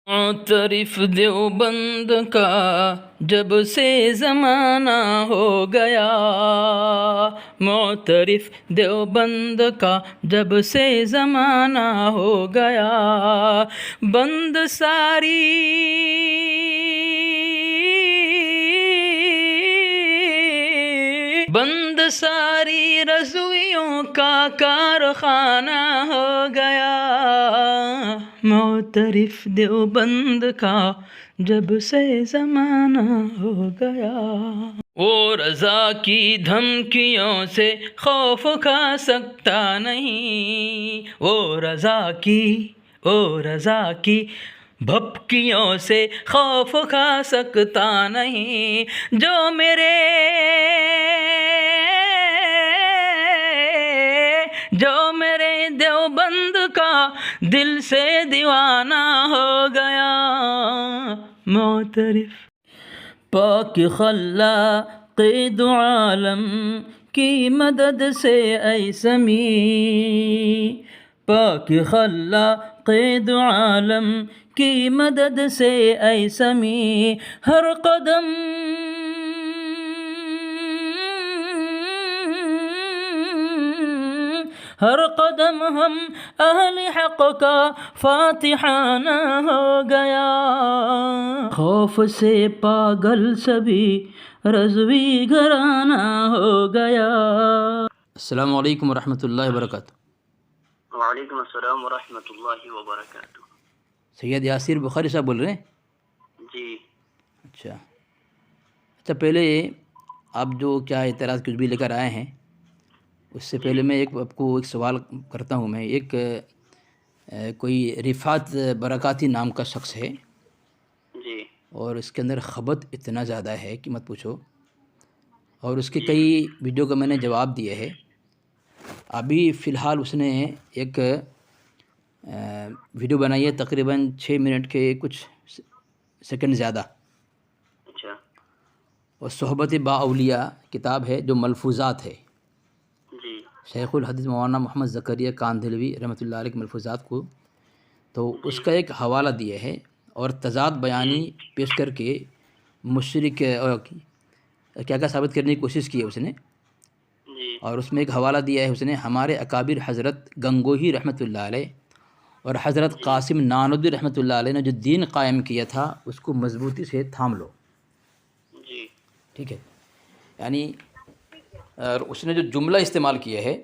معترف دیوبند کا جب سے زمانہ ہو گیا، معترف دیوبند کا جب سے زمانہ ہو گیا، بند ساری رضویوں کا کارخانہ ہو گیا، معترف دیوبند کا جب سے زمانہ ہو گیا۔ وہ رضا کی دھمکیوں سے خوف کھا سکتا نہیں، وہ رضا کی بھپکیوں سے خوف کھا سکتا نہیں، جو میرے دیوبند کا دل سے دیوانہ ہو گیا، معترف پاک خلاق دو عالم کی مدد سے اے سمیع، پاک خلاق دو عالم کی مدد سے اے سمیع، ہر قدم ہم اہل حق کا فاتحانہ ہو گیا، خوف سے پاگل سبھی رضوی گھرانہ ہو گیا۔ السلام علیکم ورحمۃ اللہ وبرکاتہ۔ وعلیکم السلام ورحمۃ اللہ وبرکاتہ۔ سید یاسر بخاری صاحب بول رہے ہیں؟ جی اچھا، پہلے آپ جو کیا اعتراض کچھ بھی لے کر آئے ہیں، اس سے پہلے میں آپ کو ایک سوال کرتا ہوں۔ میں کوئی رفعت برکاتی نام کا شخص ہے، جی اور اس کے اندر خبط اتنا زیادہ ہے کہ مت پوچھو، اور اس کے کئی ویڈیو کا میں نے جواب دیے ہے۔ ابھی فی الحال اس نے ایک ویڈیو بنائی ہے تقریباً 6 منٹ کے کچھ سیکنڈ زیادہ، اچھا اور صحبت با اولیاء کتاب ہے جو ملفوظات ہے، جی شیخ الحدیث مولانا محمد زکریا کاندھلوی رحمۃ اللہ علیہ کے ملفوظات کو، تو اس کا ایک حوالہ دیا ہے اور تضاد بیانی پیش کر کے مشرک کیا ثابت کرنے کی کوشش کی ہے اس نے، جی اور اس میں ایک حوالہ دیا ہے اس نے ہمارے اکابر حضرت گنگوہی رحمۃ اللہ علیہ اور حضرت قاسم نانوتوی رحمۃ اللہ علیہ نے جو دین قائم کیا تھا اس کو مضبوطی سے تھام لو، جی ٹھیک ہے؟ یعنی اور اس نے جو جملہ استعمال کیا ہے،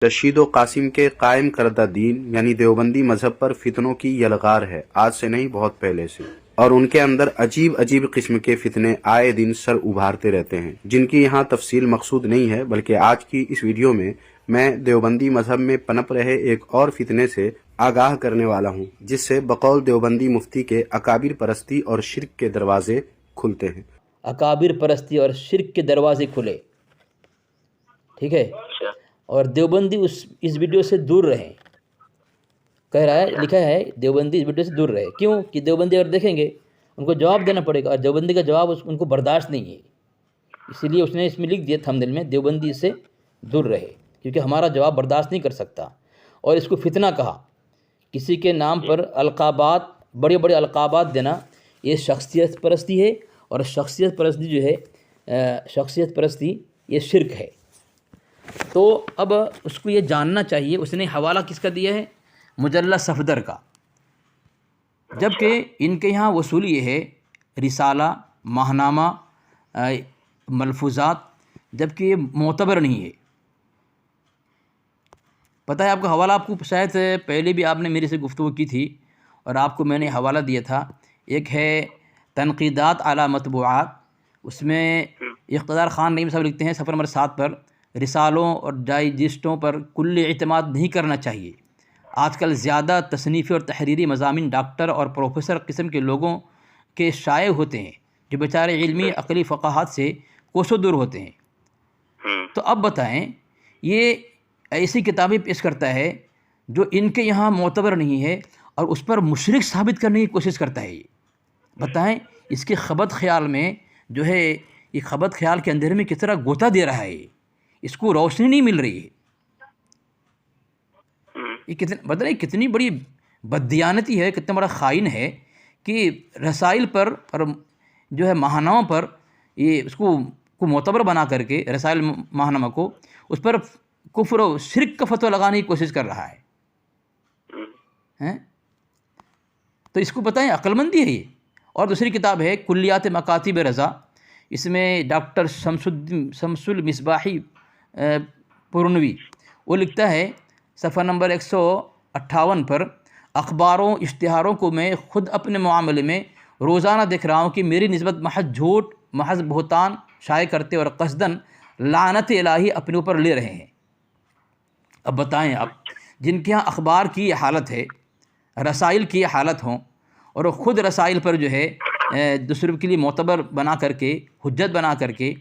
رشید و قاسم کے قائم کردہ دین یعنی دیوبندی مذہب پر فتنوں کی یلغار ہے، آج سے نہیں بہت پہلے سے، اور ان کے اندر عجیب عجیب قسم کے فتنے آئے دن سر ابھارتے رہتے ہیں، جن کی یہاں تفصیل مقصود نہیں ہے، بلکہ آج کی اس ویڈیو میں دیوبندی مذہب میں پنپ رہے ایک اور فتنے سے آگاہ کرنے والا ہوں، جس سے بقول دیوبندی مفتی کے اکابر پرستی اور شرک کے دروازے کھلتے ہیں۔ اکابر پرستی اور شرک کے دروازے کھلے، ٹھیک ہے؟ اچھا اور دیوبندی اس ویڈیو سے دور رہیں، کہہ رہا ہے، لکھا ہے دیوبندی اس ویڈیو سے دور رہے، کیوں کہ دیوبندی اگر دیکھیں گے ان کو جواب دینا پڑے گا، اور دیوبندی کا جواب ان کو برداشت نہیں ہے، اسی لیے اس نے اس میں لکھ دیا تھمبنیل میں دیوبندی سے دور رہے، کیونکہ ہمارا جواب برداشت نہیں کر سکتا، اور اس کو فتنہ کہا۔ کسی کے نام پر القابات، بڑے بڑے القابات دینا، یہ شخصیت پرستی ہے، اور شخصیت پرستی جو ہے یہ شرک ہے۔ تو اب اس کو یہ جاننا چاہیے، اس نے حوالہ کس کا دیا ہے؟ مجلہ صفدر کا، جبکہ ان کے یہاں وصول یہ ہے رسالہ، ماہنامہ، ملفوظات، جبکہ یہ معتبر نہیں ہے۔ پتہ ہے آپ کا حوالہ، آپ کو شاید پہلے بھی آپ نے میرے سے گفتگو کی تھی، اور آپ کو میں نے حوالہ دیا تھا، ایک ہے تنقیدات اعلی مطبوعات، اس میں اقتدار خان نعیم صاحب لکھتے ہیں صفحہ نمبر 7 پر، رسالوں اور ڈائجسٹوں پر کل اعتماد نہیں کرنا چاہیے، آج کل زیادہ تصنیفی اور تحریری مضامین ڈاکٹر اور پروفیسر قسم کے لوگوں کے شائع ہوتے ہیں جو بیچارے علمی عقلی فقاہت سے کوسوں دور ہوتے ہیں۔ تو اب بتائیں، یہ ایسی کتابیں پیش کرتا ہے جو ان کے یہاں معتبر نہیں ہے، اور اس پر مشرک ثابت کرنے کی کوشش کرتا ہے۔ یہ بتائیں اس کے خبط خیال میں جو ہے، یہ خبط خیال کے اندھیرے میں کس طرح گوتا دے رہا ہے، اس کو روشنی نہیں مل رہی ہے۔ یہ بتائیں کتنی بڑی بددیانتی ہے، کتنا بڑا خائن ہے کہ رسائل پر اور جو ہے ماہنامہ پر یہ اس کو معتبر بنا کر کے رسائل ماہنامہ کو اس پر کفر و شرک کا فتویٰ لگانے کی کوشش کر رہا ہے. تو اس کو بتائیں عقل مندی ہے یہ. اور دوسری کتاب ہے کلیات مکاتب رضا، اس میں ڈاکٹر شمس المصباحی پرنوی وہ لکھتا ہے صفحہ نمبر 158 پر، اخباروں اشتہاروں کو میں خود اپنے معاملے میں روزانہ دیکھ رہا ہوں کہ میری نسبت محض جھوٹ، محض بہتان شائع کرتے اور قصداً لعنت الہی اپنے اوپر لے رہے ہیں. اب بتائیں، اب جن کے ہاں اخبار کی یہ حالت ہے، رسائل کی یہ حالت ہوں، اور وہ خود رسائل پر جو ہے دوسروں کے لیے معتبر بنا کر کے، حجت بنا کر کے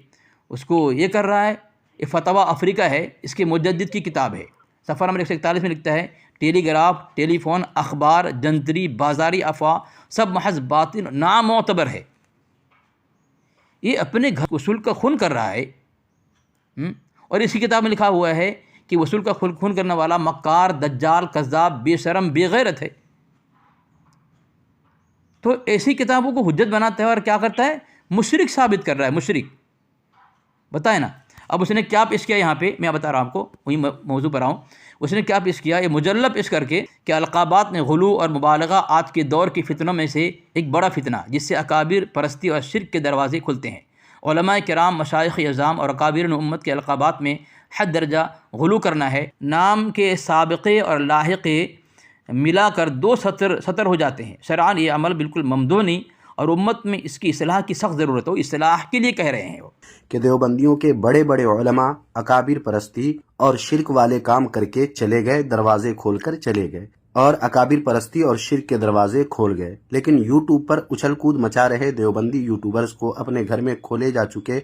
اس کو یہ کر رہا ہے. یہ فتویٰ افریقہ ہے، اس کے مجدد کی کتاب ہے. صفحہ نمبر 141 میں لکھتا ہے، ٹیلی گراف، ٹیلی فون، اخبار، جنتری، بازاری افواہ سب محض باطل نامعتبر ہے. یہ اپنے گھر وصول کا خون کر رہا ہے. اور اسی کتاب میں لکھا ہوا ہے کہ وصول کا خون کرنے والا مکار، دجال، کذاب، بے شرم، بے غیرت ہے. تو ایسی کتابوں کو حجت بناتا ہے اور کیا کرتا ہے؟ مشرک ثابت کر رہا ہے. مشرک. بتائیں نا. اب اس نے کیا پیش کیا یہاں پہ، میں بتا رہا ہوں آپ کو، وہی موضوع پر آؤں. اس نے کیا پیش کیا؟ یہ مجلہ پیش کر کے کہ القابات میں غلو اور مبالغہ آج کے دور کے فتنوں میں سے ایک بڑا فتنہ، جس سے اکابر پرستی اور شرک کے دروازے کھلتے ہیں. علماء کرام، مشائخ اعظام اور اکابرین امت کے القابات میں حد درجہ غلو کرنا ہے. نام کے سابقے اور لاحقے ملا کر 2 سطر ہو جاتے ہیں. شرعاً یہ عمل بالکل ممدوح نہیں، اور امت میں اس کی اصلاح کی سخت ضرورت ہو. اصلاح کے لیے کہہ رہے ہیں وہ کہ دیوبندیوں کے بڑے بڑے علماء اکابر پرستی اور شرک والے کام کر کے چلے گئے، دروازے کھول کر چلے گئے، اور اکابر پرستی اور شرک کے دروازے کھول گئے. لیکن یوٹیوب پر اچھل کود مچا رہے دیوبندی یوٹیوبرز کو اپنے گھر میں کھولے جا چکے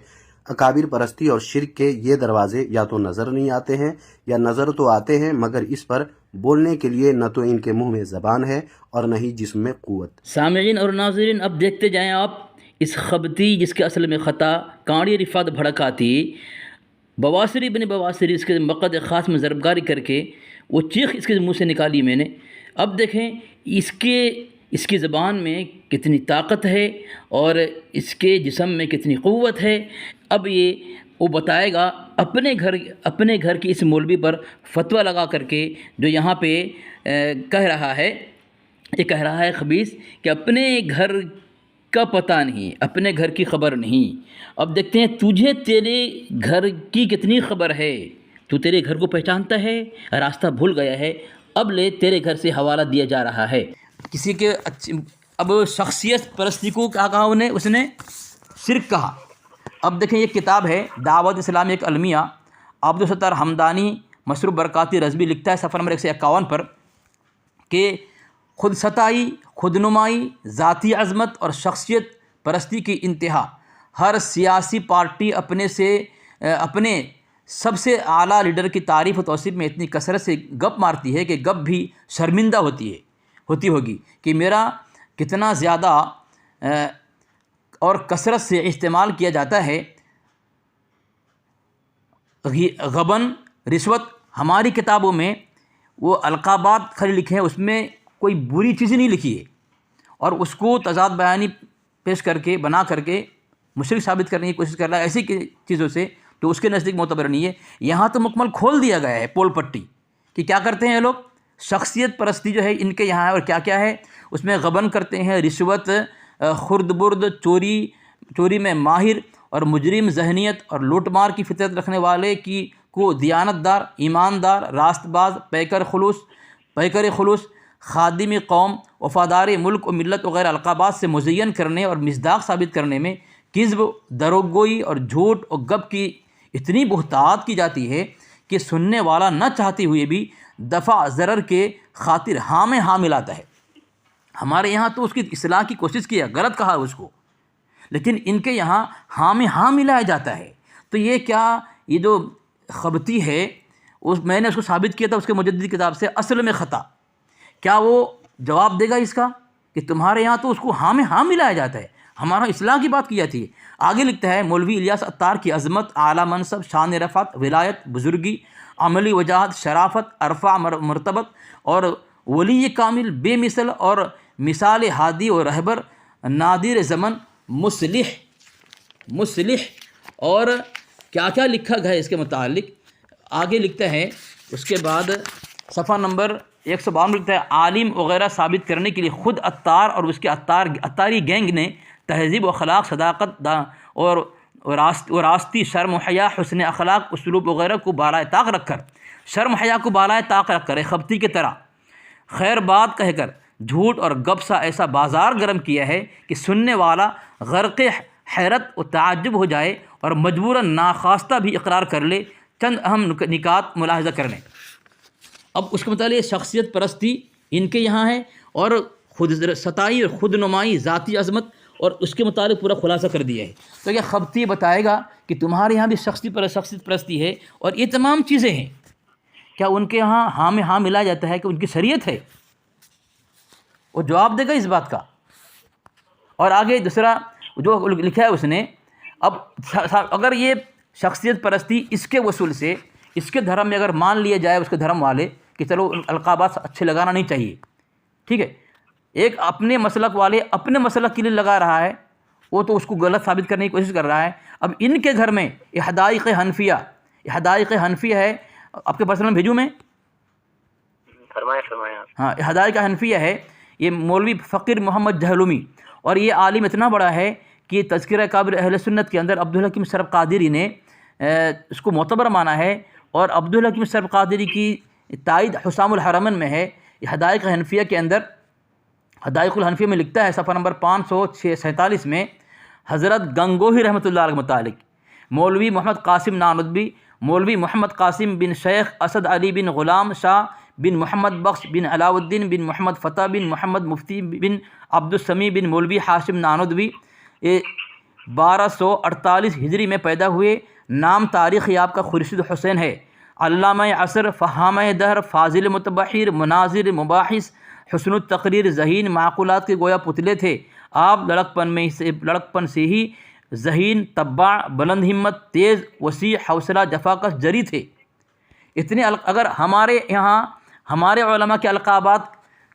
اکابر پرستی اور شرک کے یہ دروازے یا تو نظر نہیں آتے ہیں، یا نظر تو آتے ہیں مگر اس پر بولنے کے لیے نہ تو ان کے منہ میں زبان ہے اور نہ ہی جسم میں قوت. سامعین اور ناظرین، اب دیکھتے جائیں آپ اس خبتی جس کے اصل میں خطا کانڑی رفات بھڑکاتی بواسری بن بواسری، اس کے مقد خاص میں ضربگاری کر کے وہ چیخ اس کے منہ سے نکالی میں نے. اب دیکھیں اس کی زبان میں کتنی طاقت ہے اور اس کے جسم میں کتنی قوت ہے. اب یہ وہ بتائے گا اپنے گھر کی اس مولوی پر فتویٰ لگا کر کے، جو یہاں پہ کہہ رہا ہے خبیث کہ اپنے گھر کا پتہ نہیں، اپنے گھر کی خبر نہیں. اب دیکھتے ہیں تجھے تیرے گھر کی کتنی خبر ہے. تو تیرے گھر کو پہچانتا ہے، راستہ بھول گیا ہے. اب لے تیرے گھر سے حوالہ دیا جا رہا ہے. کسی کے اب شخصیت پرستی کو کیا کہا اس نے شرک کہا. اب دیکھیں یہ کتاب ہے دعوت اسلامی ایک المیہ، عبدالستار حمدانی مسرور برکاتی رضوی لکھتا ہے صفحہ نمبر 151 پر کہ خود ستائی، خود نمائی، ذاتی عظمت اور شخصیت پرستی کی انتہا. ہر سیاسی پارٹی اپنے سب سے اعلیٰ لیڈر کی تعریف و توصیف میں اتنی کثرت سے گپ مارتی ہے کہ گپ بھی شرمندہ ہوتی ہوگی کہ میرا کتنا زیادہ اور کثرت سے استعمال کیا جاتا ہے. غبن، رشوت. ہماری کتابوں میں وہ القابات خالی لکھے ہیں، اس میں کوئی بری چیز نہیں لکھی ہے، اور اس کو تضاد بیانی پیش کر کے بنا کر کے مشرک ثابت کرنے کی کوشش کر رہا ہے ایسی چیزوں سے، تو اس کے نزدیک معتبر نہیں ہے. یہاں تو مکمل کھول دیا گیا ہے پول پٹی کہ کیا کرتے ہیں یہ لوگ. شخصیت پرستی جو ہے ان کے یہاں ہے، اور کیا کیا ہے اس میں غبن کرتے ہیں، رشوت، خرد برد، چوری میں ماہر اور مجرم ذہنیت اور لوٹ مار کی فطرت رکھنے والے کو دیانت دار، ایماندار، راست باز، پیکر خلوص، خادم قوم، وفادار ملک و ملت وغیرہ القابات سے مزین کرنے اور مصداق ثابت کرنے میں کذب، دروغگوئی اور جھوٹ اور گپ کی اتنی بہتات کی جاتی ہے کہ سننے والا نہ چاہتے ہوئے بھی دفع ضرر کے خاطر ہاں میں ہاں ملاتا ہے. ہمارے یہاں تو اس کی اصلاح کی کوشش کیا، غلط کہا اس کو، لیکن ان کے یہاں ہاں میں ہاں ملایا جاتا ہے. تو یہ کیا، یہ جو خبتی ہے میں نے اس کو ثابت کیا تھا اس کے مجدد کتاب سے اصل میں خطا. کیا وہ جواب دے گا اس کا کہ تمہارے یہاں تو اس کو ہاں میں ہاں ملایا جاتا ہے، ہمارا اصلاح کی بات کی جاتی ہے. آگے لکھتا ہے مولوی الیاس عطار کی عظمت، اعلیٰ منصب، شان رفعت، ولایت، بزرگی، عملی وجاہت، شرافت، ارفع مرتبت اور ولی کامل بے مثل اور مثال ہادی و رہبر نادر زمن مصلح اور کیا کیا لکھا گیا ہے اس کے متعلق آگے لکھتا ہے. اس کے بعد صفحہ نمبر 152 لکھتا ہے عالم وغیرہ ثابت کرنے کے لیے خود عطار اور اس کے عطاری گینگ نے تہذیب و اخلاق، صداقت اور راستی، شرم و حیا، حسن اخلاق، اسلوب وغیرہ کو بالائے طاق رکھ کر، شرم و حیا کو بالائے طاق رکھ کر ایک خبتی کی طرح خیر بات کہہ کر جھوٹ اور گپ سا ایسا بازار گرم کیا ہے کہ سننے والا غرق حیرت و تعجب ہو جائے اور مجبوراً ناخواستہ بھی اقرار کر لے. چند اہم نکات ملاحظہ کر لیں. اب اس کے متعلق شخصیت پرستی ان کے یہاں ہے اور خود ستائی اور خود نمائی، ذاتی عظمت، اور اس کے متعلق پورا خلاصہ کر دیا ہے. تو یہ خبتی بتائے گا کہ تمہارے یہاں بھی شخصیت پرستی ہے اور یہ تمام چیزیں ہیں. کیا ان کے یہاں ہاں میں ہاں ملا جاتا ہے کہ ان کی شریعت ہے؟ وہ جواب دے گا اس بات کا. اور آگے دوسرا جو لکھا ہے اس نے، اب اگر یہ شخصیت پرستی اس کے وصول سے اس کے دھرم میں اگر مان لیا جائے اس کے دھرم والے کہ چلو القابات اچھے لگانا نہیں چاہیے، ٹھیک ہے، ایک اپنے مسلک والے اپنے مسلک کے لیے لگا رہا ہے، وہ تو اس کو غلط ثابت کرنے کی کوشش کر رہا ہے. اب ان کے گھر میں یہ حدائق حنفیہ ہے، آپ کے پاس میں بھیجوں میں؟ فرمایا. ہاں، حدائق حنفیہ ہے. یہ مولوی فقیر محمد جہلمی، اور یہ عالم اتنا بڑا ہے کہ تذکرہ کابر اہل سنت کے اندر عبدالحکیم سرف قادری نے اس کو معتبر مانا ہے، اور عبدالحکیم سرف قادری کی تائید حسام الحرمین میں ہے. یہ حدائق حنفیہ کے اندر حدائق الحنفیہ میں لکھتا ہے صفحہ نمبر 547 میں حضرت گنگوہی رحمۃ اللہ علیہ کے متعلق مولوی محمد قاسم نانوتوی، مولوی محمد قاسم بن شیخ اسد علی بن غلام شاہ بن محمد بخش بن علاء الدین بن محمد فتح بن محمد مفتی بن عبدالسمیع بن مولوی ہاشم نانوتوی 1248 ہجری میں پیدا ہوئے. نام تاریخ آپ کا خورشید حسین ہے. علامہ عصر، فہامہ دہر، فاضل متبحر، مناظر، مباحث، حسن التقریر، ذہین، معقولات کے گویا پتلے تھے. آپ لڑکپن سے ہی ذہین، طباع، بلند ہمت، تیز، وسیع حوصلہ، جفاکش، جری تھے. اتنے اگر ہمارے یہاں ہمارے علماء کے القابات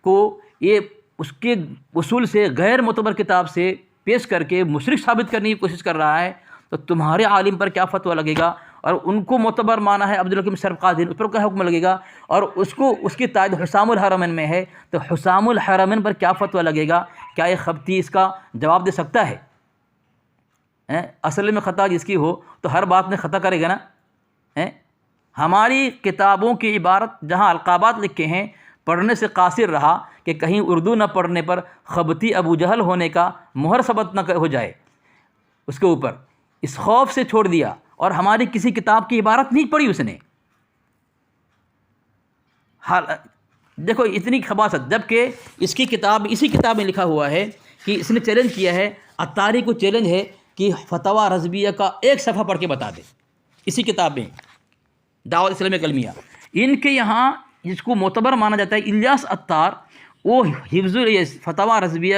کو یہ اس کے اصول سے غیر معتبر کتاب سے پیش کر کے مشرک ثابت کرنے کی کوشش کر رہا ہے، تو تمہارے عالم پر کیا فتویٰ لگے گا؟ اور ان کو معتبر مانا ہے عبدالحکیم سرف قادری، اس پر کیا حکم لگے گا؟ اور اس کی تائید حسام الحرمین میں ہے، تو حسام الحرمین پر کیا فتویٰ لگے گا؟ کیا یہ خبتی اس کا جواب دے سکتا ہے؟ اصل میں خطا جس کی ہو تو ہر بات میں خطا کرے گا نا. ہماری کتابوں کی عبارت جہاں القابات لکھے ہیں پڑھنے سے قاصر رہا کہ کہیں اردو نہ پڑھنے پر خبتی ابو جہل ہونے کا مہر ثبت نہ ہو جائے اس کے اوپر، اس خوف سے چھوڑ دیا، اور ہماری کسی کتاب کی عبارت نہیں پڑھی اس نے. دیکھو اتنی خباثت، جبکہ اسی کتاب میں لکھا ہوا ہے کہ اس نے چیلنج کیا ہے، عطاری کو چیلنج ہے کہ فتویٰ رضویہ کا ایک صفحہ پڑھ کے بتا دے. اسی کتاب میں دعوت اسلامیہ کلمیہ، ان کے یہاں جس کو معتبر مانا جاتا ہے الیاس عطار، وہ حفظ فتویٰ رضویہ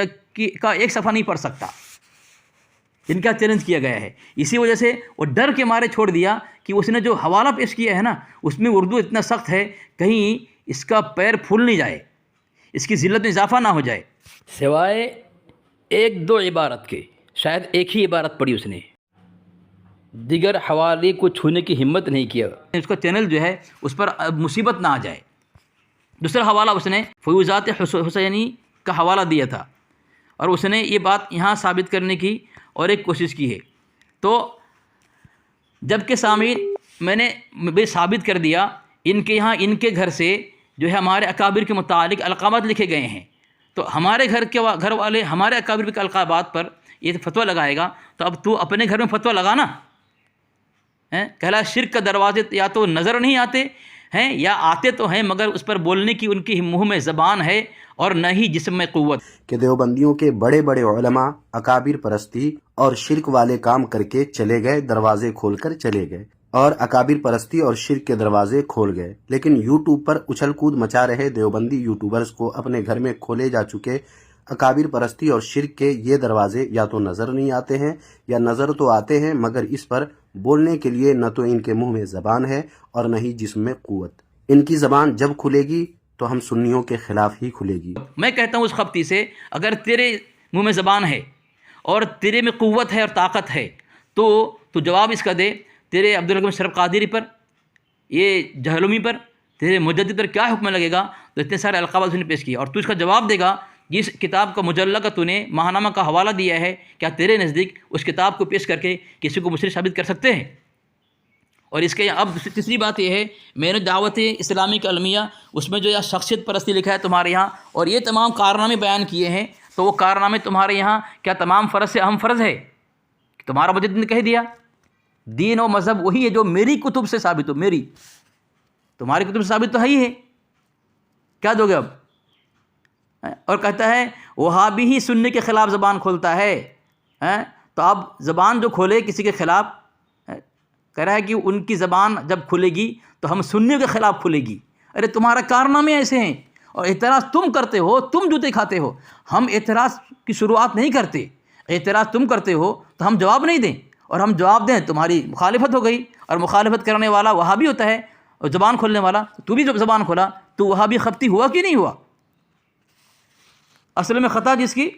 کا ایک صفحہ نہیں پڑھ سکتا. ان کا چیلنج کیا گیا ہے. اسی وجہ سے وہ ڈر کے مارے چھوڑ دیا کہ اس نے جو حوالہ پیش کیا ہے نا، اس میں اردو اتنا سخت ہے کہیں اس کا پیر پھول نہیں جائے، اس کی ذلت میں اضافہ نہ ہو جائے. سوائے ایک دو عبارت کے، شاید ایک ہی عبارت پڑھی اس نے، دیگر حوالے کو چھونے کی ہمت نہیں کیا. اس کا چینل جو ہے اس پر مصیبت نہ آ جائے. دوسرا حوالہ اس نے فیوزات حسینی کا حوالہ دیا تھا، اور اس نے یہ بات یہاں ثابت کرنے کی اور ایک کوشش کی ہے. تو جب کہ سامعین میں نے ثابت کر دیا ان کے یہاں ان کے گھر سے جو ہے ہمارے اکابر کے متعلق القابات لکھے گئے ہیں، تو ہمارے گھر والے ہمارے اکابر کے القابات پر یہ فتویٰ لگائے گا، تو اب تو اپنے گھر میں فتویٰ لگانا. کہلا شرک کا دروازے یا تو نظر نہیں آتے ہیں یا آتے تو ہیں مگر اس پر بولنے کی ان کی منہ میں زبان ہے اور نہ ہی جسم میں قوت. کہ دیوبندیوں کے بڑے بڑے علماء اکابر پرستی اور شرک والے کام کر کے چلے گئے، دروازے کھول کر چلے گئے، اور اکابر پرستی اور شرک کے دروازے کھول گئے. لیکن یوٹیوب پر اچھل کود مچا رہے دیوبندی یوٹیوبرز کو اپنے گھر میں کھولے جا چکے اکابر پرستی اور شرک کے یہ دروازے یا تو نظر نہیں آتے ہیں یا نظر تو آتے ہیں مگر اس پر بولنے کے لیے نہ تو ان کے منہ میں زبان ہے اور نہ ہی جسم میں قوت. ان کی زبان جب کھلے گی تو ہم سنیوں کے خلاف ہی کھلے گی۔ میں کہتا ہوں اس خبتی سے، اگر تیرے منہ میں زبان ہے اور تیرے میں قوت ہے اور طاقت ہے تو جواب اس کا دے، تیرے عبدالرحمن شرف قادری پر، یہ جہلمی پر، تیرے مجدد پر کیا حکم لگے گا؟ تو اتنے سارے القابات اس نے پیش کیے، اور تو اس کا جواب دے گا جس کتاب کا مجلہ کا تو نے ماہنامہ کا حوالہ دیا ہے، کیا تیرے نزدیک اس کتاب کو پیش کر کے کسی کو مشرک ثابت کر سکتے ہیں؟ اور اس کے اب تیسری بات یہ ہے، میں نے دعوت اسلامی کا المیہ، اس میں جو یہ شخصیت پرستی لکھا ہے تمہارے یہاں، اور یہ تمام کارنامے بیان کیے ہیں، تو وہ کارنامے تمہارے یہاں کیا تمام فرض سے اہم فرض ہے؟ تمہارا مجدد نے کہہ دیا دین و مذہب وہی ہے جو میری کتب سے ثابت ہو، میری، تمہاری کتب سے ثابت تو ہے ہی ہے، کیا دو گے اب؟ اور کہتا ہے وہابی ہی سننے کے خلاف زبان کھولتا ہے، تو اب زبان جو کھولے کسی کے خلاف، کہہ رہا ہے کہ ان کی زبان جب کھلے گی تو ہم سنیوں کے خلاف کھلے گی۔ ارے تمہارا کارنامے ایسے ہیں اور اعتراض تم کرتے ہو، تم جوتے کھاتے ہو، ہم اعتراض کی شروعات نہیں کرتے، اعتراض تم کرتے ہو تو ہم جواب نہیں دیں، اور ہم جواب دیں تمہاری مخالفت ہو گئی، اور مخالفت کرنے والا وہابی ہوتا ہے، اور زبان کھولنے والا، تو بھی جب زبان کھولا تو وہابی خبتی ہوا کہ نہیں ہوا؟ اصل میں خطا جس کی۔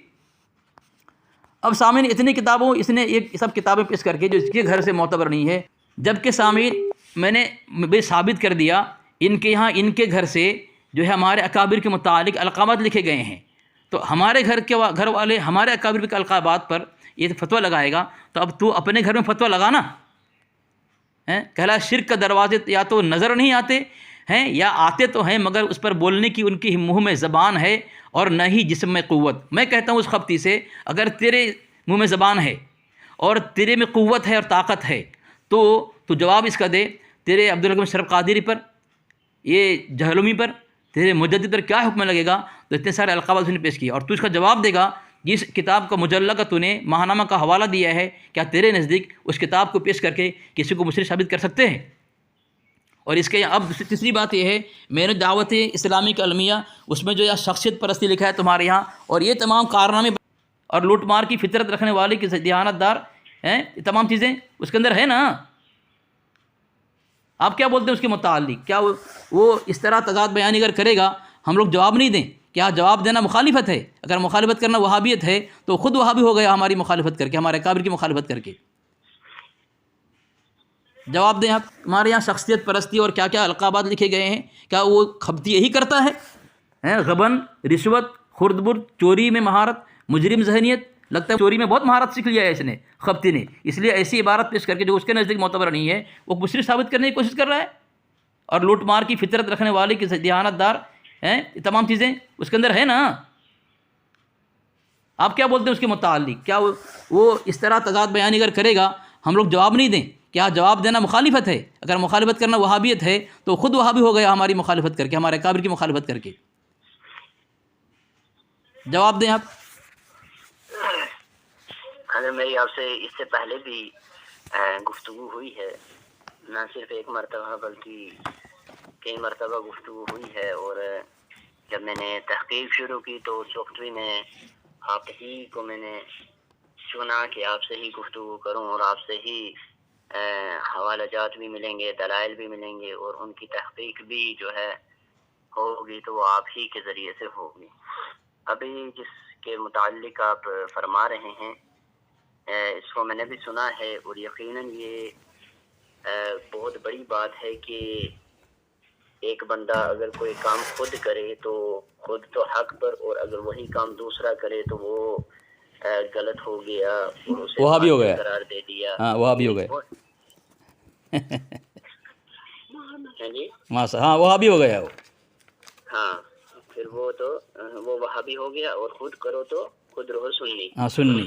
اب سامعین اتنی کتابوں اس نے ایک سب کتابیں پیش کر کے جو اس کے گھر سے معتبر نہیں ہے، جبکہ سامعین میں نے ثابت کر دیا ان کے یہاں ان کے گھر سے جو ہے ہمارے اکابر کے متعلق القابات لکھے گئے ہیں، تو ہمارے گھر والے ہمارے اکابر کے القابات پر یہ فتویٰ لگائے گا، تو اب تو اپنے گھر میں فتویٰ لگانا، کہلا شرک کا دروازے یا تو نظر نہیں آتے ہیں یا آتے تو ہیں مگر اس پر بولنے کی ان کی منہ میں زبان ہے اور نہ ہی جسم میں قوت۔ میں کہتا ہوں اس خبتی سے، اگر تیرے منہ میں زبان ہے اور تیرے میں قوت ہے اور طاقت ہے تو جواب اس کا دے، تیرے عبدالرحمن شرف قادری پر، یہ جہلمی پر، تیرے مجدد پر کیا حکم لگے گا؟ تو اتنے سارے القابات اس نے پیش کیے، اور تو اس کا جواب دے گا جس کتاب کا مجلہ کا تو نے ماہنامہ کا حوالہ دیا ہے، کیا تیرے نزدیک اس کتاب کو پیش کر کے کسی کو مشرک ثابت کر سکتے ہیں؟ اور اس کے اب تیسری بات یہ ہے، میں نے دعوت اسلامی کا المیہ، اس میں جو یہ شخصیت پرستی لکھا ہے تمہارے یہاں، اور یہ تمام کارنامے اور لوٹ مار کی فطرت رکھنے والے کی دیانت دار ہیں، یہ تمام چیزیں اس کے اندر ہے نا؟ آپ کیا بولتے ہیں اس کے متعلق؟ کیا وہ اس طرح تضاد بیانی اگر کرے گا ہم لوگ جواب نہیں دیں؟ کیا جواب دینا مخالفت ہے؟ اگر مخالفت کرنا وہابیت ہے تو خود وہابی ہو گیا ہماری مخالفت کر کے، ہمارے اکابر کی مخالفت کر کے۔ جواب دیں آپ، ہمارے یہاں شخصیت پرستی اور کیا کیا القابات لکھے گئے ہیں، کیا وہ خبتی یہی کرتا ہے؟ غبن، رشوت، خرد برد، چوری میں مہارت، مجرم ذہنیت، لگتا ہے چوری میں بہت مہارت سیکھ لیا ہے اس نے، خبتی نے، اس لیے ایسی عبارت پیش کر کے جو اس کے نزدیک معتبر نہیں ہے وہ مشرک ثابت کرنے کی کوشش کر رہا ہے، اور لوٹ مار کی فطرت رکھنے والے کی دیانت دار ہیں، یہ تمام چیزیں اس کے اندر ہے نا؟ آپ کیا بولتے ہیں اس کے متعلق؟ کیا وہ اس طرح تضاد بیانی اگر کرے گا ہم لوگ جواب نہیں دیں؟ کیا جواب دینا مخالفت ہے؟ اگر مخالفت کرنا وہابیت ہے تو خود وہابی ہو گیا ہماری مخالفت کر کے، ہمارے اکابر کی مخالفت کر کے۔ جواب دیں آپ۔ اگر میری آپ سے اس سے پہلے بھی گفتگو ہوئی ہے، نہ صرف ایک مرتبہ بلکہ کئی مرتبہ گفتگو ہوئی ہے، اور جب میں نے تحقیق شروع کی تو اس وقت بھی میں آپ ہی کو میں نے چنا کہ آپ سے ہی گفتگو کروں، اور آپ سے ہی حوالہ جات بھی ملیں گے، دلائل بھی ملیں گے، اور ان کی تحقیق بھی جو ہے ہوگی تو وہ آپ ہی کے ذریعے سے ہوگی۔ ابھی جس کے متعلق آپ فرما رہے ہیں اس کو میں نے بھی سنا ہے، اور یقیناً یہ بہت بڑی بات ہے کہ ایک بندہ اگر کوئی کام خود کرے تو خود تو حق پر، اور اگر وہی کام دوسرا کرے تو وہ غلط ہو گیا اور اسے وہابی ہو گیا، قرار دے دیا۔ ہاں وہابی ہو گئے، ہاں وہابی ہو گیا وہ، ہاں پھر وہ تو وہ وہابی ہو گیا، اور خود کرو تو خود رہو سنی، ہاں سنی،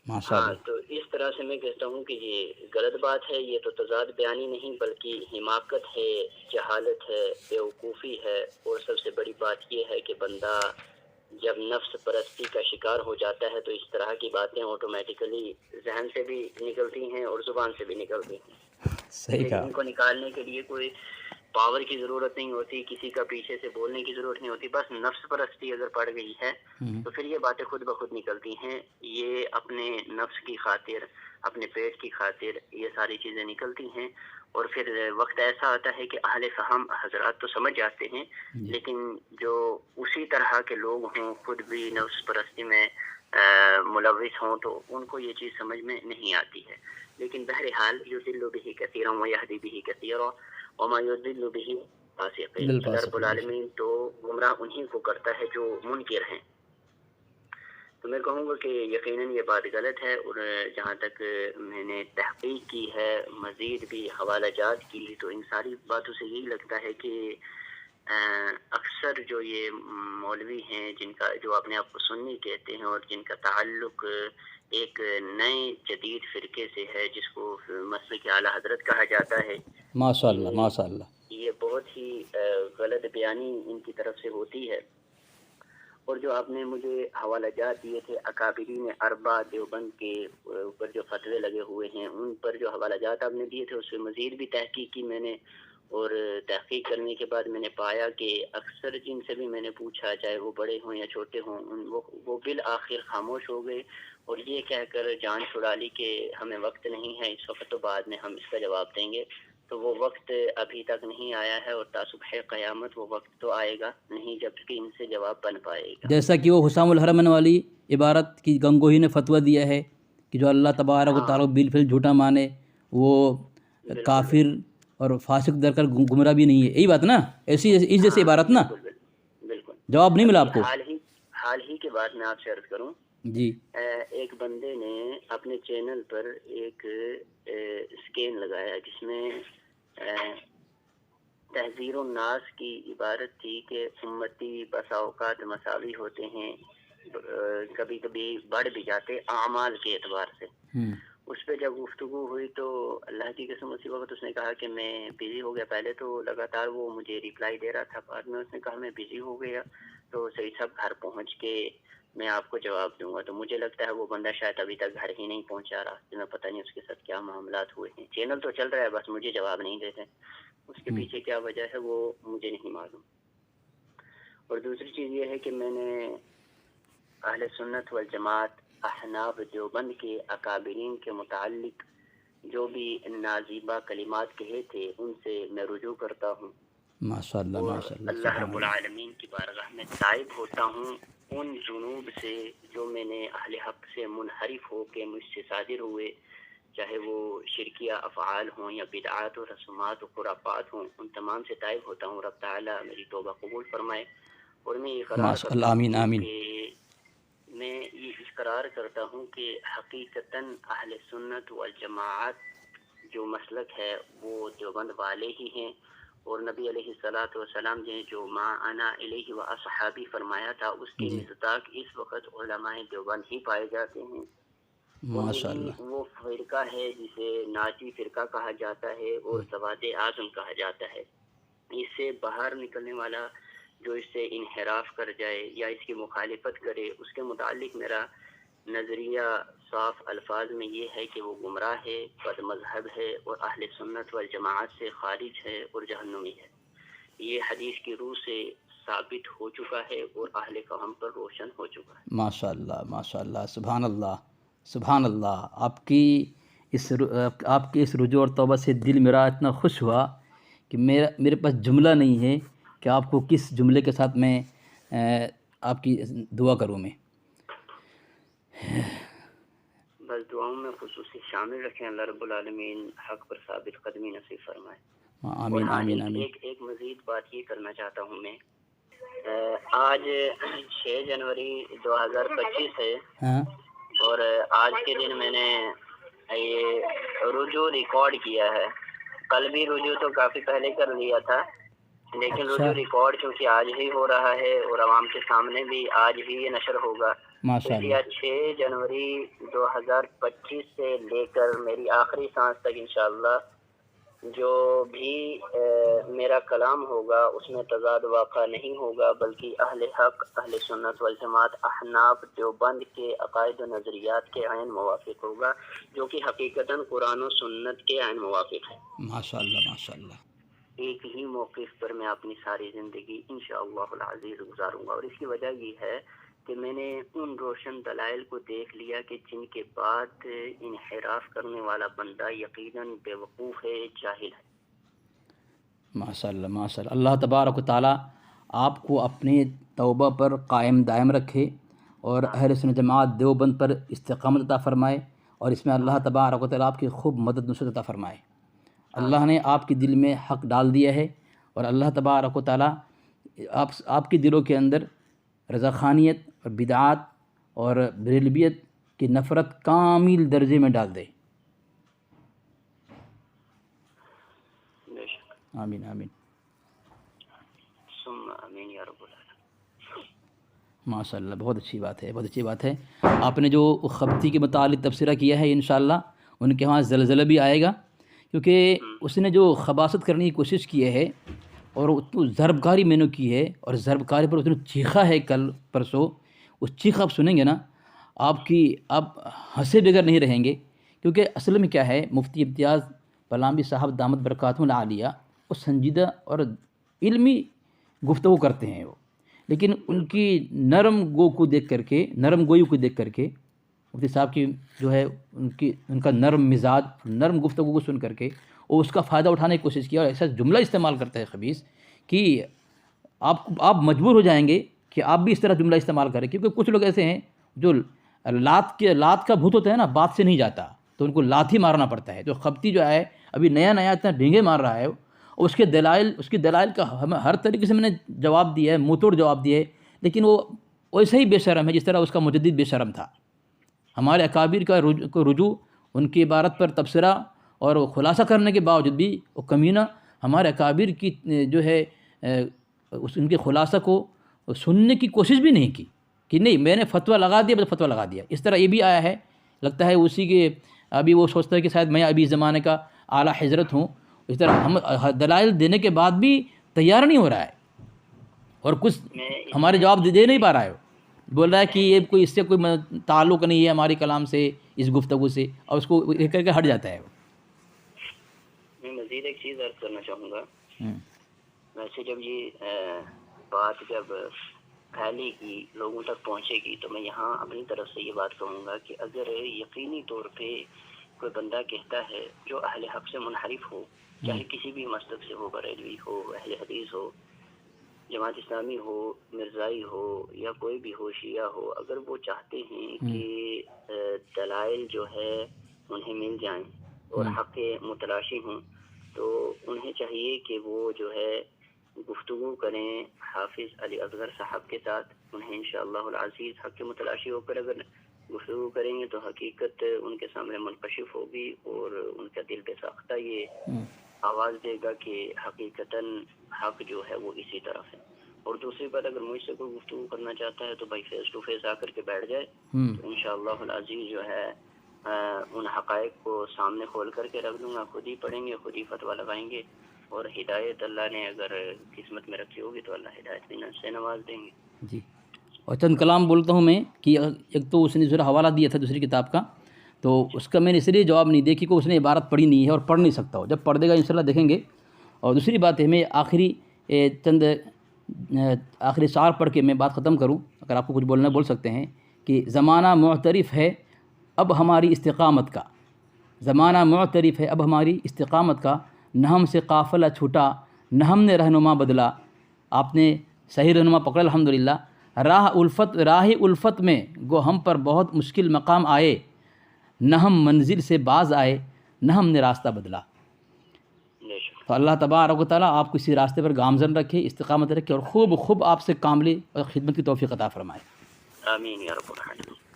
ماشاء ہاں۔ اللہ۔ تو اس طرح سے میں کہتا ہوں کہ یہ غلط بات ہے، یہ تو تضاد بیانی نہیں بلکہ حماقت ہے، جہالت ہے، بیوقوفی ہے، اور سب سے بڑی بات یہ ہے کہ بندہ جب نفس پرستی کا شکار ہو جاتا ہے تو اس طرح کی باتیں آٹومیٹیکلی ذہن سے بھی نکلتی ہیں اور زبان سے بھی نکلتی ہیں، صحیح لیکن کہا۔ ان کو نکالنے کے لیے کوئی پاور کی ضرورت نہیں ہوتی، کسی کا پیچھے سے بولنے کی ضرورت نہیں ہوتی، بس نفس پرستی اگر پڑ گئی ہے تو پھر یہ باتیں خود بخود نکلتی ہیں۔ یہ اپنے نفس کی خاطر، اپنے پیٹ کی خاطر یہ ساری چیزیں نکلتی ہیں، اور پھر وقت ایسا آتا ہے کہ اہل فہم حضرات تو سمجھ جاتے ہیں، لیکن جو اسی طرح کے لوگ ہوں، خود بھی نفس پرستی میں ملوث ہوں، تو ان کو یہ چیز سمجھ میں نہیں آتی ہے. لیکن بہرحال یضل بہ کثیرا ویہدی بہ کثیرا وما یضل بہ فاسقین. رب العالمین تو گمراہ انہی کو کرتا ہے جو منکر ہیں. تو میں کہوں گا کہ یقیناً یہ بات غلط ہے، اور جہاں تک میں نے تحقیق کی ہے، مزید بھی حوالہ جات کی، تو ان ساری باتوں سے یہی لگتا ہے کہ اکثر جو یہ مولوی ہیں، جن کا جو اپنے آپ کو سنی کہتے ہیں اور جن کا تعلق ایک نئے جدید فرقے سے ہے جس کو مسلک اعلیٰ حضرت کہا جاتا ہے، ماشاء اللہ ماشاء اللہ. یہ بہت ہی غلط بیانی ان کی طرف سے ہوتی ہے. اور جو آپ نے مجھے حوالہ جات دیے تھے اکابرین اربع دیوبند کے اوپر جو فتوے لگے ہوئے ہیں، ان پر جو حوالہ جات آپ نے دیے تھے، اس سے مزید بھی تحقیق کی میں نے. اور تحقیق کرنے کے بعد میں نے پایا کہ اکثر جن سے بھی میں نے پوچھا، چاہے وہ بڑے ہوں یا چھوٹے ہوں، وہ بالآخر خاموش ہو گئے اور یہ کہہ کر جان چھڑا لی کہ ہمیں وقت نہیں ہے اس وقت، تو بعد میں ہم اس کا جواب دیں گے. تو وہ وقت ابھی تک نہیں آیا ہے، اور تا صبح قیامت وہ وقت تو آئے گا نہیں جب کہ ان سے جواب بن پائے گا. جیسا کہ وہ حسام الحرمین والی عبارت کی گنگوہی نے فتویٰ دیا ہے کہ جو اللہ تبارک و تعالیٰ بالفعل جھوٹا مانے وہ کافر اور فاسق در کر گمراہ بھی نہیں ہے. یہی بات نا، ایسی اس جیسی عبارت نا. بالکل. جواب نہیں ملا آپ کو؟ حال ہی کے بعد میں آپ سے عرض کروں، جی. ایک بندے نے اپنے چینل پر ایک اسکین لگایا جس میں تحذیر الناس کی عبارت تھی کہ امتی بسا اوقات مساوی ہوتے ہیں، کبھی کبھی بڑھ بھی جاتے اعمال کے اعتبار سے. اس پہ جب گفتگو ہوئی تو اللہ کی قسم اسی وقت اس نے کہا کہ میں بزی ہو گیا. پہلے تو لگاتار وہ مجھے ریپلائی دے رہا تھا، بعد میں اس نے کہا میں بزی ہو گیا، تو صحیح صاحب گھر پہنچ کے میں آپ کو جواب دوں گا. تو مجھے لگتا ہے وہ بندہ شاید ابھی تک گھر ہی نہیں پہنچا. راستے میں پتہ نہیں اس کے ساتھ کیا معاملات ہوئے ہیں. چینل تو چل رہا ہے، بس مجھے جواب نہیں دیتے. اس کے پیچھے کیا وجہ ہے وہ مجھے نہیں معلوم. اور دوسری چیز یہ ہے کہ میں نے اہل سنت والجماعت احناف دیوبند کے اکابرین کے متعلق جو بھی نازیبہ کلمات کہے تھے ان سے میں رجوع کرتا ہوں. ماشاء اللہ ماشاء اللہ. اللہ رب العالمین کی بارگاہ میں تائب ہوتا ہوں ان ذنوب سے جو میں نے اہل حق سے منحرف ہو کے مجھ سے صادر ہوئے، چاہے وہ شرکیہ افعال ہوں یا بدعات و رسومات و خرافات ہوں، ان تمام سے تائب ہوتا ہوں. رب تعالیٰ میری توبہ قبول فرمائے. اور میں یہ اقرار کرتا ہوں کہ حقیقتاً اہل سنت والجماعت جو مسلک ہے وہ دیوبند والے ہی ہیں. اور نبی علیہ الصلاۃ والسلام نے جو ما انا الیہ و اصحابی فرمایا تھا، اس کی مصداق اس وقت علماء دیوبند ہی پائے جاتے ہیں. ماشاء اللہ. وہ فرقہ ہے جسے ناجی فرقہ کہا جاتا ہے اور سواد اعظم کہا جاتا ہے. اس سے باہر نکلنے والا جو اس سے انحراف کر جائے یا اس کی مخالفت کرے، اس کے متعلق میرا نظریہ صاف الفاظ میں یہ ہے کہ وہ گمراہ ہے، بد مذہب ہے اور اہل سنت والجماعت سے خارج ہے اور جہنمی ہے. یہ حدیث کی روح سے ثابت ہو چکا ہے اور اہل فہم پر روشن ہو چکا ہے. ماشاء اللہ ماشاء اللہ. سبحان اللہ سبحان اللہ. آپ کی اس رجوع اور توبہ سے دل میرا اتنا خوش ہوا کہ میرے پاس جملہ نہیں ہے کہ آپ کو کس جملے کے ساتھ میں آپ کی دعا کروں. میں بس دعاؤں میں خصوصی شامل رکھیں. اللہ رب العالمین حق پر ثابت قدمی نصیب فرمائے. آمین آمین آمین. ایک مزید بات یہ کرنا چاہتا ہوں میں، آج 6 جنوری 2025 ہے اور آج کے دن میں نے یہ رجوع ریکارڈ کیا ہے. کل بھی رجوع تو کافی پہلے کر لیا تھا، لیکن رجوع ریکارڈ چونکہ آج ہی ہو رہا ہے اور عوام کے سامنے بھی آج ہی یہ نشر ہوگا. ماشاء اللہ. 6 جنوری 2025 سے لے کر میری آخری سانس تک انشاءاللہ جو بھی میرا کلام ہوگا اس میں تضاد واقع نہیں ہوگا، بلکہ اہل حق، اہل سنت والجماعت، احناف دیوبند کے عقائد و نظریات کے عین موافق ہوگا، جو کہ حقیقتاً قرآن و سنت کے عین موافق ہے. ماشاء اللہ ماشاء اللہ. ایک ہی موقف پر میں اپنی ساری زندگی انشاءاللہ العزیز گزاروں گا. اور اس کی وجہ یہ ہے کہ میں نے ان روشن دلائل کو دیکھ لیا کہ جن کے بعد انحراف کرنے والا بندہ یقیناً بیوقوف ہے، جاہل ہے۔ ماشاء اللہ ماشاء اللہ، اللہ تبارک و تعالیٰ آپ کو اپنی توبہ پر قائم دائم رکھے اور اہل سنت جماعت دیوبند پر استقامت عطا فرمائے، اور اس میں اللہ تبارک و تعالیٰ آپ کی خوب مدد نصرت عطا فرمائے۔ اللہ نے آپ کے دل میں حق ڈال دیا ہے، اور اللہ تبارک و تعالیٰ آپ کے دلوں کے اندر رضاخانیت اور بدعات اور بریلویت کی نفرت کامل درجے میں ڈال دے۔ بے شک، آمین آمین۔ ثم آمین یا رب العالمین۔ ماشاء اللہ، بہت اچھی بات ہے، بہت اچھی بات ہے۔ آپ نے جو خبتی کے متعلق تبصرہ کیا ہے، انشاءاللہ ان کے وہاں زلزلہ بھی آئے گا، کیونکہ اس نے جو خباثت کرنے کی کوشش کی ہے اور اتنی ضرب کاری میں نے کی ہے، اور ضرب کاری پر اس نے چیخا ہے کل پرسوں، اس چیخ آپ سنیں گے نا، آپ ہنسے بغیر نہیں رہیں گے، کیونکہ اصل میں کیا ہے، مفتی امتیاز پلامبی صاحب دامت برکاتہم العالیہ وہ سنجیدہ اور علمی گفتگو کرتے ہیں وہ، لیکن ان کی نرم گو کو دیکھ کر کے، نرم گوئی کو دیکھ کر کے، مفتی صاحب کی جو ہے ان کا نرم مزاج، نرم گفتگو کو سن کر کے وہ اس کا فائدہ اٹھانے کی کوشش کیا، اور ایسا جملہ استعمال کرتا ہے خبیث کہ آپ مجبور ہو جائیں گے کہ آپ بھی اس طرح جملہ استعمال کریں، کیونکہ کچھ لوگ ایسے ہیں جو لات کا بھوت ہوتا ہے نا، بات سے نہیں جاتا، تو ان کو لات ہی مارنا پڑتا ہے۔ جو خبتی جو ہے ابھی نیا اتنا ڈھینگے مار رہا ہے، اس کے دلائل کا ہر طریقے سے میں نے جواب دیا ہے، منہ توڑ جواب دیا ہے، لیکن وہ ویسے ہی بے شرم ہے جس طرح اس کا مجدد بے شرم تھا۔ ہمارے اکابر کا رجوع، ان کی عبارت پر تبصرہ اور خلاصہ کرنے کے باوجود بھی وہ کمینہ ہمارے اکابر کی جو ہے ان کے خلاصہ کو سننے کی کوشش بھی نہیں کی، کہ نہیں میں نے فتویٰ لگا دیا، بس فتویٰ لگا دیا۔ اس طرح یہ بھی آیا ہے، لگتا ہے اسی کے ابھی وہ سوچتا ہے کہ شاید میں ابھی زمانے کا اعلیٰ حضرت ہوں، اس طرح ہم دلائل دینے کے بعد بھی تیار نہیں ہو رہا ہے، اور کچھ ہمارے جواب دے نہیں پا رہا ہے، بول رہا ہے کہ یہ اس سے کوئی تعلق نہیں ہے ہماری کلام سے، اس گفتگو سے، اور اس کو ایک کر کے ہٹ جاتا ہے وہ۔ میں مزید ایک چیز عرض کرنا چاہوں گا، ویسے جب یہ بات پھیلے گی، لوگوں تک پہنچے گی، تو میں یہاں اپنی طرف سے یہ بات کہوں گا کہ اگر یقینی طور پہ کوئی بندہ کہتا ہے جو اہل حق سے منحرف ہو، چاہے کسی بھی مسلک سے ہو، بریلوی ہو، اہل حدیث ہو، جماعت اسلامی ہو، مرزائی ہو، یا کوئی بھی ہو، شیعہ ہو، اگر وہ چاہتے ہیں کہ دلائل جو ہے انہیں مل جائیں اور حق متلاشی ہوں، تو انہیں چاہیے کہ وہ جو ہے گفتگو کریں حافظ علی اصغر صاحب کے ساتھ۔ انہیں انشاءاللہ العزیز حق متلاشی ہو کر اگر گفتگو کریں گے تو حقیقت ان کے سامنے منکشف ہوگی، اور ان کا دل بے ساختہ یہ آواز دے گا کہ حقیقتاً حق جو ہے وہ اسی طرف ہے۔ اور دوسری بات، اگر مجھ سے کوئی گفتگو کرنا چاہتا ہے تو بھائی فیس ٹو فیس آ کر کے بیٹھ جائے، تو انشاءاللہ العزیز جو ہے ان حقائق کو سامنے کھول کر کے رکھ دوں گا، خود ہی پڑھیں گے، خود ہی فتویٰ لگائیں گے، اور ہدایت اللہ نے اگر قسمت میں رکھی ہوگی تو اللہ ہدایت بھی سے نواز دیں گے۔ جی، اور چند کلام بولتا ہوں میں، کہ ایک تو اس نے ذرا حوالہ دیا تھا دوسری کتاب کا، تو اس کا میں نے اس لیے جواب نہیں دیا کہ اس نے عبارت پڑھی نہیں ہے اور پڑھ نہیں سکتا ہو، جب پڑھ دے گا انشاءاللہ دیکھیں گے۔ اور دوسری بات ہے، میں آخری شعر پڑھ کے میں بات ختم کروں، اگر آپ کو کچھ بولنا بول سکتے ہیں، کہ زمانہ معترف ہے اب ہماری استقامت کا، زمانہ معترف ہے اب ہماری استقامت کا، نہ ہم سے قافلہ چھوٹا، نہ ہم نے رہنما بدلا۔ آپ نے صحیح رہنما پکڑا الحمدللہ۔ راہ الفت میں گو ہم پر بہت مشکل مقام آئے، نہ ہم منزل سے باز آئے، نہ ہم نے راستہ بدلا۔ تو اللہ تبارک و تعالیٰ آپ کو اسی راستے پر گامزن رکھے، استقامت رکھے، اور خوب آپ سے کاملی اور خدمت کی توفیق عطا فرمائے۔ آمین یا رب العالمین۔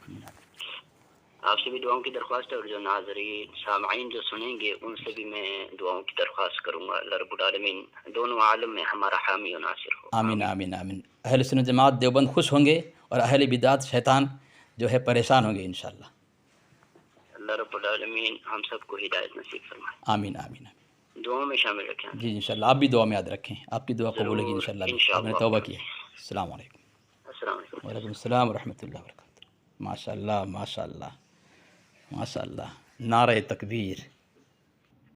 آپ سے بھی دعاؤں کی درخواست ہے، اور جو ناظرین سامعین جو سنیں گے ان سے بھی میں دعاؤں کی درخواست کروں گا، اللہ رب العالمین دونوں عالم میں ہمارا حامی و ناصر ہو۔ آمین آمین آمین۔ اہل سنت جماعت دیوبند خوش ہوں گے، اور اہل بدعت شیطان جو ہے پریشان ہوں گے انشاءاللہ۔ اللہ رب العالمین ہم سب کو ہدایت نصیب فرمائے۔ آمین آمین آمین۔ دعاؤں میں شامل رکھیں۔ جی انشاءاللہ، آپ بھی دعا میں یاد رکھیں، آپ کی دعا قبول ہوگی انشاءاللہ۔ آپ نے توبہ کی ہے۔ السلام علیکم۔ السلام علیکم۔ وعلیکم السلام ورحمۃ اللہ وبرکاتہ۔ ماشاء اللہ ماشاء اللہ ماشاء اللہ، نعرہ تکبیر۔